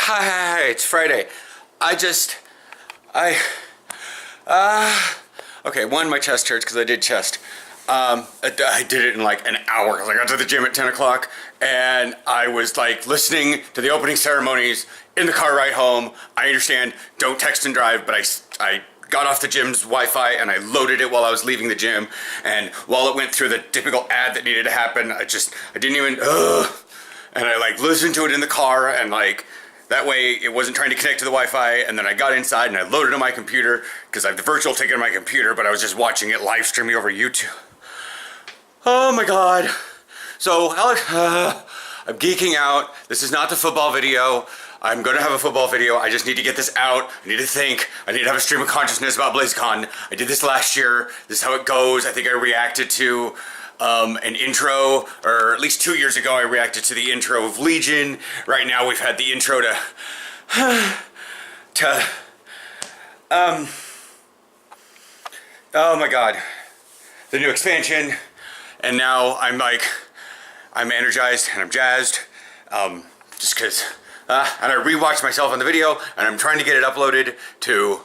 Hi, it's Friday. Okay, one, my chest hurts because I did chest. I did it in like an hour because I got to the gym at 10 o'clock and I was like listening to the opening ceremonies in the car ride home. I understand, don't text and drive, but I got off the gym's Wi-Fi and I loaded it while I was leaving the gym, and while it went through the typical ad that needed to happen, I didn't even, and I like listened to it in the car, and like that way it wasn't trying to connect to the Wi-Fi, and then I got inside and I loaded it on my computer because I have the virtual ticket on my computer, but I was just watching it live streaming over YouTube. Oh my god. So Alex, I'm geeking out. This is not the football video. I'm gonna have a football video. I just need to get this out. I need to think. I need to have a stream of consciousness about BlizzCon. I did this last year. This is how it goes. I think I reacted to an intro, or at least 2 years ago I reacted to the intro of Legion. Right now we've had the intro to oh my god, the new expansion, and now I'm energized and I'm jazzed, just because and I rewatched myself on the video, and I'm trying to get it uploaded to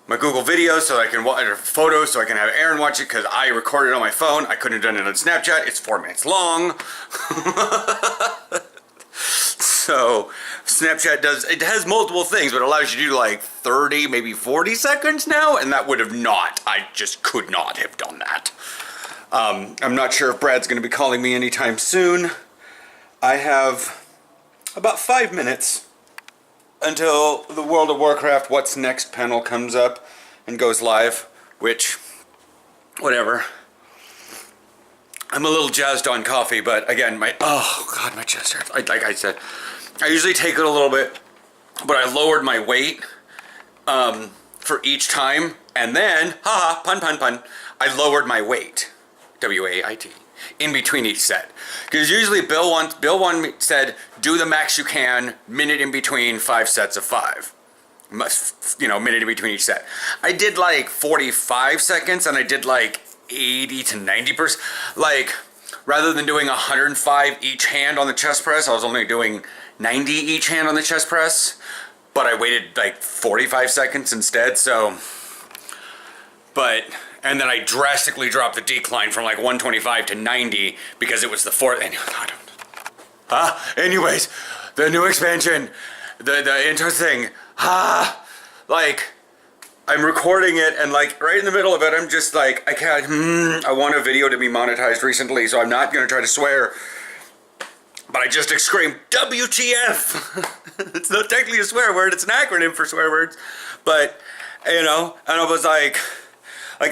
my Google videos so that I can watch photos, so I can have Aaron watch it, because I recorded it on my phone. I couldn't have done it on Snapchat. It's 4 minutes long. So Snapchat has multiple things, but it allows you to do like 30, maybe 40 seconds now, and that would have not. I just could not have done that. I'm not sure if Brad's going to be calling me anytime soon. I have about 5 minutes until the World of Warcraft What's Next panel comes up and goes live, which, whatever. I'm a little jazzed on coffee, but again, oh god, my chest hurts. Like I said, I usually take it a little bit, but I lowered my weight for each time, and then, haha, pun, I lowered my weight, W-A-I-T, in between each set. Because usually Bill said, do the max you can, minute in between 5 sets of 5. Minute in between each set. I did like 45 seconds, and I did like 80 to 90%. Like, rather than doing 105 each hand on the chest press, I was only doing 90 each hand on the chest press. But I waited like 45 seconds instead, so... And then I drastically dropped the decline from like 125 to 90 because it was the fourth. Anyways, the new expansion, the intro thing. Like, I'm recording it, and like right in the middle of it, I'm just like, I can't. I want a video to be monetized recently, so I'm not gonna try to swear. But I just screamed WTF. It's not technically a swear word. It's an acronym for swear words. But and I was like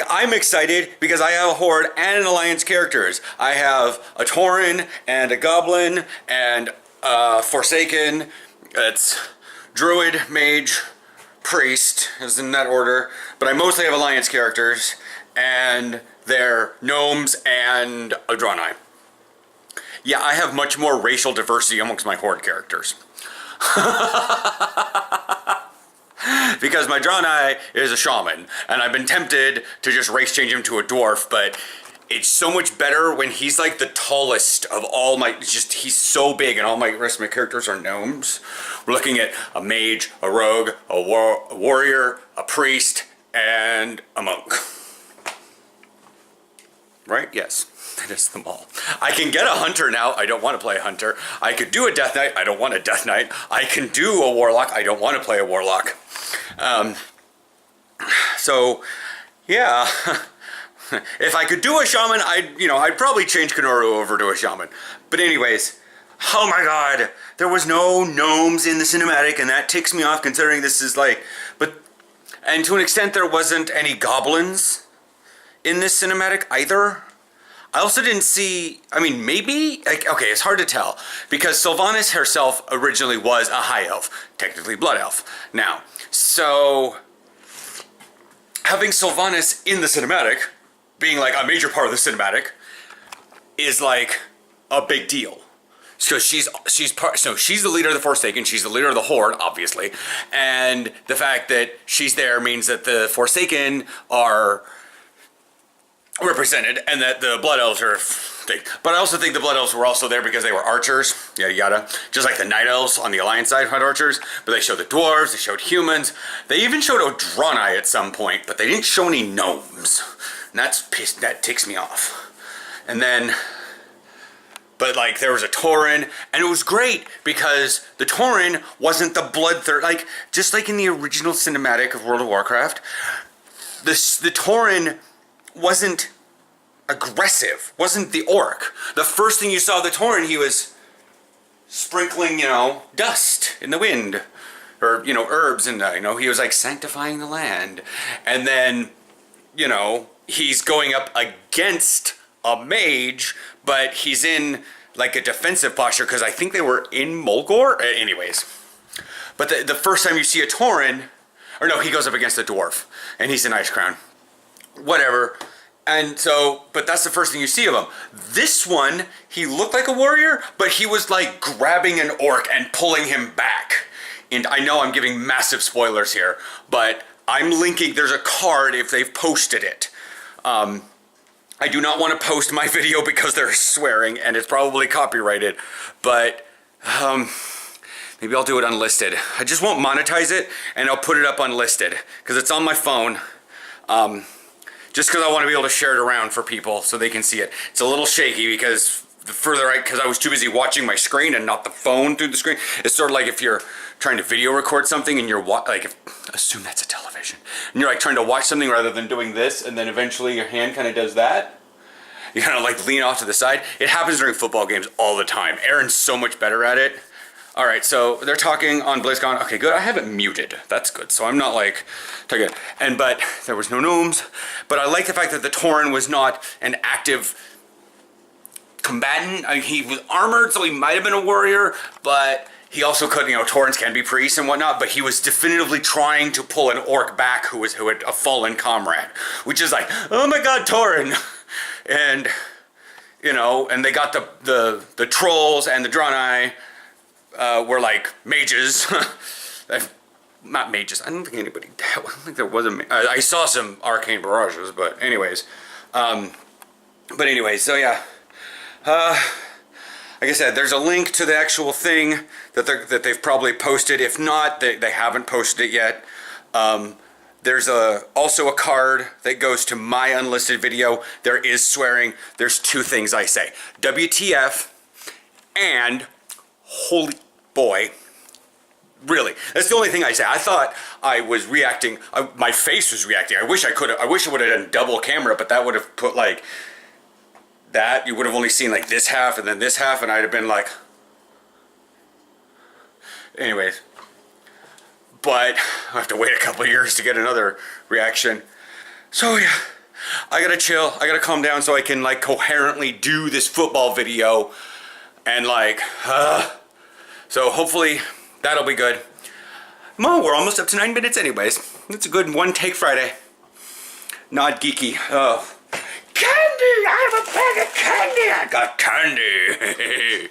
I'm excited because I have a Horde and an Alliance characters. I have a Tauren and a Goblin and a Forsaken. It's Druid, Mage, Priest, is in that order. But I mostly have Alliance characters, and they're Gnomes and Adroni. Yeah, I have much more racial diversity amongst my Horde characters. Because my Draenei is a shaman, and I've been tempted to just race change him to a dwarf, but it's so much better when he's like the tallest of all my, he's so big, and all my rest of my characters are gnomes. We're looking at a mage, a rogue, a warrior, a priest, and a monk. Right? Yes. That is them all. I can get a hunter now. I don't want to play a hunter. I could do a death knight. I don't want a death knight. I can do a warlock. I don't want to play a warlock. So, yeah. If I could do a shaman, I'd probably change Kenoru over to a shaman. But anyways, oh my god, there was no gnomes in the cinematic, and that ticks me off considering this is like, and to an extent there wasn't any goblins in this cinematic either. I also didn't see, maybe, okay, it's hard to tell, because Sylvanas herself originally was a high elf, technically blood elf. Now, so, having Sylvanas in the cinematic, being like a major part of the cinematic, is like a big deal. So she's the leader of the Forsaken, she's the leader of the Horde, obviously, and the fact that she's there means that the Forsaken are represented, and that the Blood Elves are thing. But I also think the Blood Elves were also there because they were archers, yada yada. Just like the Night Elves on the Alliance side had archers, but they showed the dwarves, they showed humans, they even showed Odroni at some point, but they didn't show any gnomes. And that ticks me off. And then, but like there was a Tauren, and it was great because the Tauren wasn't the bloodthirst, like just like in the original cinematic of World of Warcraft, the Tauren wasn't aggressive, wasn't the orc. The first thing you saw the Tauren, he was sprinkling, dust in the wind, or, herbs, and, he was like sanctifying the land. And then, he's going up against a mage, but he's in like a defensive posture because I think they were in Mulgore. Anyways, but the first time you see a Tauren, or no, he goes up against a dwarf, and he's in Ice Crown. Whatever. And so, but that's the first thing you see of him. This one, he looked like a warrior, but he was like grabbing an orc and pulling him back. And I know I'm giving massive spoilers here, but I'm linking, there's a card if they've posted it. I do not want to post my video because they're swearing and it's probably copyrighted, but maybe I'll do it unlisted. I just won't monetize it and I'll put it up unlisted because it's on my phone. Just because I want to be able to share it around for people so they can see it. It's a little shaky because because I was too busy watching my screen and not the phone through the screen. It's sort of like if you're trying to video record something and you're assume that's a television, and you're like trying to watch something rather than doing this, and then eventually your hand kind of does that. You kind of like lean off to the side. It happens during football games all the time. Aaron's so much better at it. All right, so they're talking on BlizzCon. Okay, good. I have it muted. That's good. So I'm not like talking. But there was no gnomes. But I like the fact that the Tauren was not an active combatant. He was armored, so he might have been a warrior. But he also could. Taurens can be priests and whatnot. But he was definitively trying to pull an orc back who had a fallen comrade, which is like, oh my God, Tauren, and and they got the trolls and the Draenei. Were like mages. Not mages. I don't think anybody. I don't think there was I saw some arcane barrages, but anyways. So yeah. Like I said, there's a link to the actual thing that they've probably posted. If not, they haven't posted it yet. There's also a card that goes to my unlisted video. There is swearing. There's two things I say: WTF and holy boy. Really, that's the only thing I say. I thought I was reacting. My face was reacting. I wish I would have done double camera, but that would have put like that. You would have only seen like this half and then this half, and I'd have been like. Anyways, but I have to wait a couple of years to get another reaction. So yeah, I gotta chill. I gotta calm down so I can like coherently do this football video, and like. So hopefully that'll be good. Well, we're almost up to 9 minutes anyways. It's a good one take Friday. Not geeky. Oh. Candy! I have a bag of candy! I got candy!